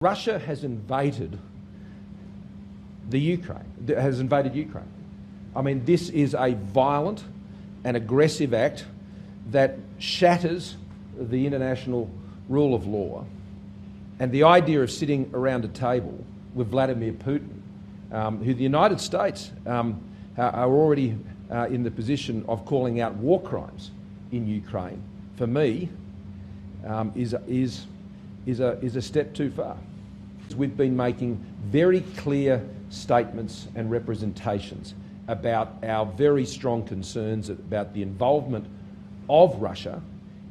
Russia has invaded Ukraine. I mean, this is a violent and aggressive act that shatters the international rule of law. And the idea of sitting around a table with Vladimir Putin, who the United States are already in the position of calling out war crimes in Ukraine, for me, is a step too far. We've been making very clear statements and representations about our very strong concerns about the involvement of Russia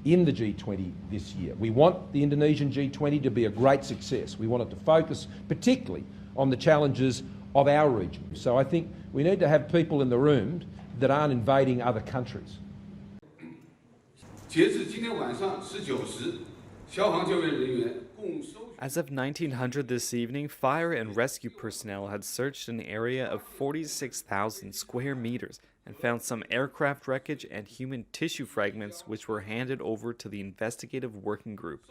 in the G20 this year. We want the Indonesian G20 to be a great success. We want it to focus particularly on the challenges of our region. So I think we need to have people in the room that aren't invading other countries. 截至今天晚上19时，消防救援人员共搜。 As of 1900 this evening, fire and rescue personnel had searched an area of 46,000 square meters and found some aircraft wreckage and human tissue fragments which were handed over to the investigative working group.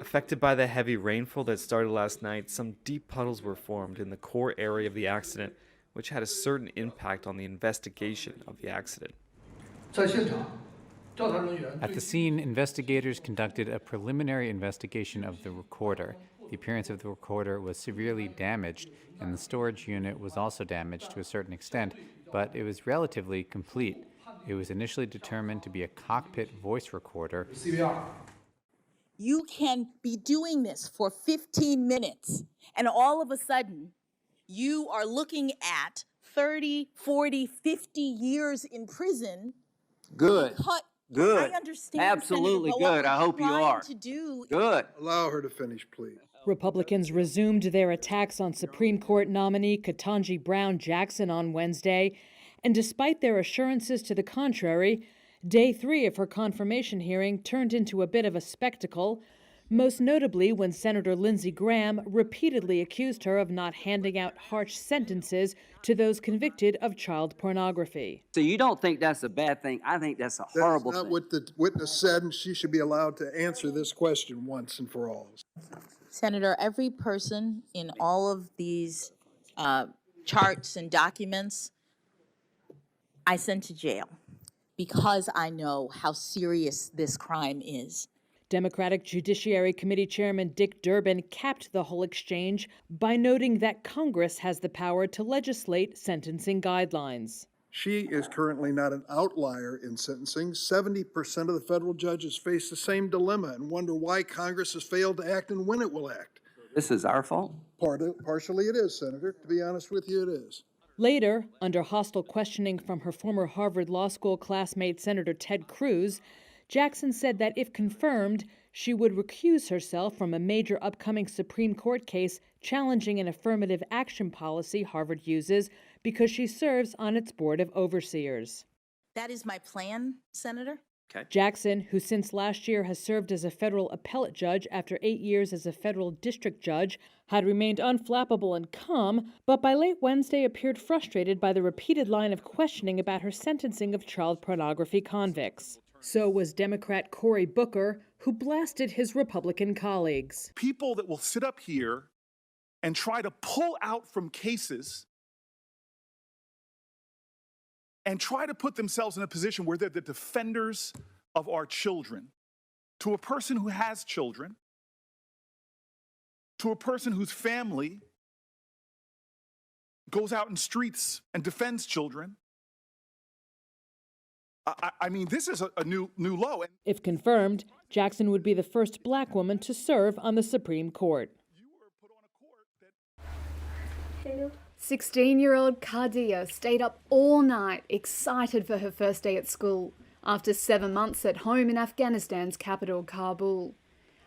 Affected by the heavy rainfall that started last night, some deep puddles were formed in the core area of the accident, which had a certain impact on the investigation of the accident. At the scene, investigators conducted a preliminary investigation of the recorder. The appearance of the recorder was severely damaged, and the storage unit was also damaged to a certain extent, but it was relatively complete. It was initially determined to be a cockpit voice recorder. You can be doing this for 15 minutes, and all of a sudden, you are looking at 30, 40, 50 years in prison. Good. Good. I understand. Absolutely good. I hope you are. Good. Allow her to finish, please. Republicans resumed their attacks on Supreme Court nominee Ketanji Brown Jackson on Wednesday, and despite their assurances to the contrary, Day 3 of her confirmation hearing turned into a bit of a spectacle, most notably when Senator Lindsey Graham repeatedly accused her of not handing out harsh sentences to those convicted of child pornography. So you don't think that's a bad thing? I think that's a horrible thing. That's not what the witness said, and she should be allowed to answer this question once and for all. Senator, every person in all of these charts and documents, I sent to jail because I know how serious this crime is. Democratic Judiciary Committee Chairman Dick Durbin capped the whole exchange by noting that Congress has the power to legislate sentencing guidelines. She is currently not an outlier in sentencing. 70% of the federal judges face the same dilemma and wonder why Congress has failed to act and when it will act. This is our fault? Partially it is, Senator. To be honest with you, it is. Later, under hostile questioning from her former Harvard Law School classmate Senator Ted Cruz, Jackson said that if confirmed, she would recuse herself from a major upcoming Supreme Court case challenging an affirmative action policy Harvard uses because she serves on its board of overseers. That is my plan, Senator. Okay. Jackson, who since last year has served as a federal appellate judge after 8 years as a federal district judge, had remained unflappable and calm, but by late Wednesday appeared frustrated by the repeated line of questioning about her sentencing of child pornography convicts. So was Democrat Cory Booker, who blasted his Republican colleagues. People that will sit up here and try to pull out from cases and try to put themselves in a position where they're the defenders of our children. To a person who has children, to a person whose family goes out in streets and defends children, I mean, this is a new low. If confirmed, Jackson would be the first black woman to serve on the Supreme Court. 16-year-old Kadia stayed up all night, excited for her first day at school, after 7 months at home in Afghanistan's capital, Kabul.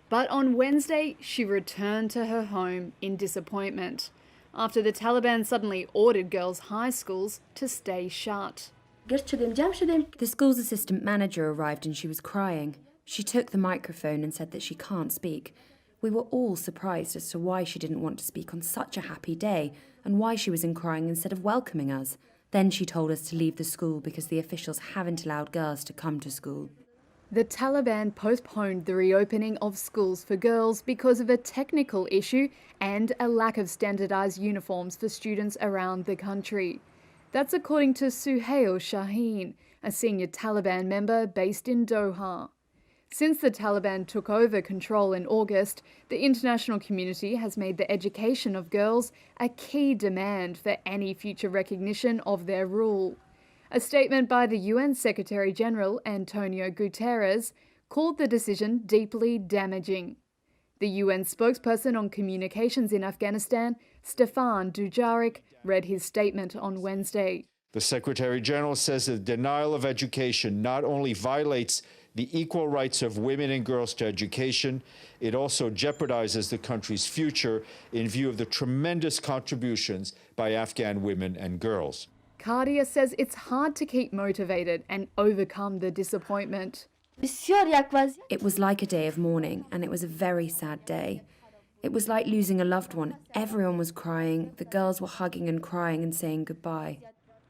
But on Wednesday, she returned to her home in disappointment, after the Taliban suddenly ordered girls' high schools to stay shut. The school's assistant manager arrived and she was crying. She took the microphone and said that she can't speak. We were all surprised as to why she didn't want to speak on such a happy day and why she was crying instead of welcoming us. Then she told us to leave the school because the officials haven't allowed girls to come to school. The Taliban postponed the reopening of schools for girls because of a technical issue and a lack of standardised uniforms for students around the country. That's according to Suhail Shaheen, a senior Taliban member based in Doha. Since the Taliban took over control in August, the international community has made the education of girls a key demand for any future recognition of their rule. A statement by the UN Secretary-General Antonio Guterres called the decision deeply damaging. The UN spokesperson on communications in Afghanistan, Stefan Dujarric, read his statement on Wednesday. The Secretary-General says the denial of education not only violates the equal rights of women and girls to education, it also jeopardizes the country's future in view of the tremendous contributions by Afghan women and girls. Kardia says it's hard to keep motivated and overcome the disappointment. It was like a day of mourning, and it was a very sad day. It was like losing a loved one. Everyone was crying, the girls were hugging and crying and saying goodbye.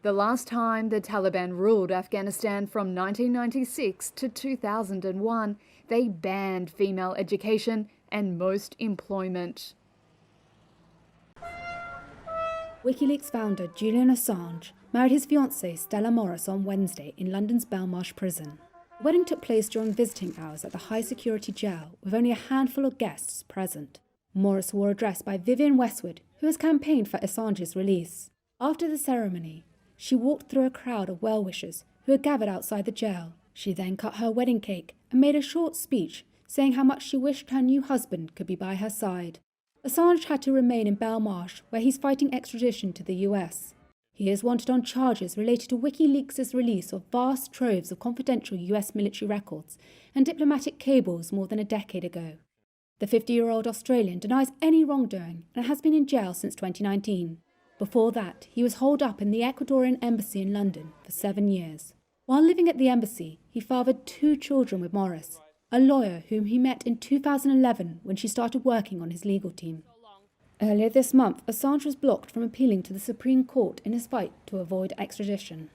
The last time the Taliban ruled Afghanistan from 1996 to 2001, they banned female education and most employment. WikiLeaks founder Julian Assange married his fiancée Stella Morris on Wednesday in London's Belmarsh prison. The wedding took place during visiting hours at the high-security jail, with only a handful of guests present. Morris wore a dress by Vivienne Westwood, who has campaigned for Assange's release. After the ceremony, she walked through a crowd of well-wishers who had gathered outside the jail. She then cut her wedding cake and made a short speech saying how much she wished her new husband could be by her side. Assange had to remain in Belmarsh, where he's fighting extradition to the US. He is wanted on charges related to WikiLeaks' release of vast troves of confidential US military records and diplomatic cables more than a decade ago. The 50-year-old Australian denies any wrongdoing and has been in jail since 2019. Before that, he was holed up in the Ecuadorian embassy in London for 7 years. While living at the embassy, he fathered 2 children with Morris, a lawyer whom he met in 2011 when she started working on his legal team. Earlier this month, Assange was blocked from appealing to the Supreme Court in his fight to avoid extradition.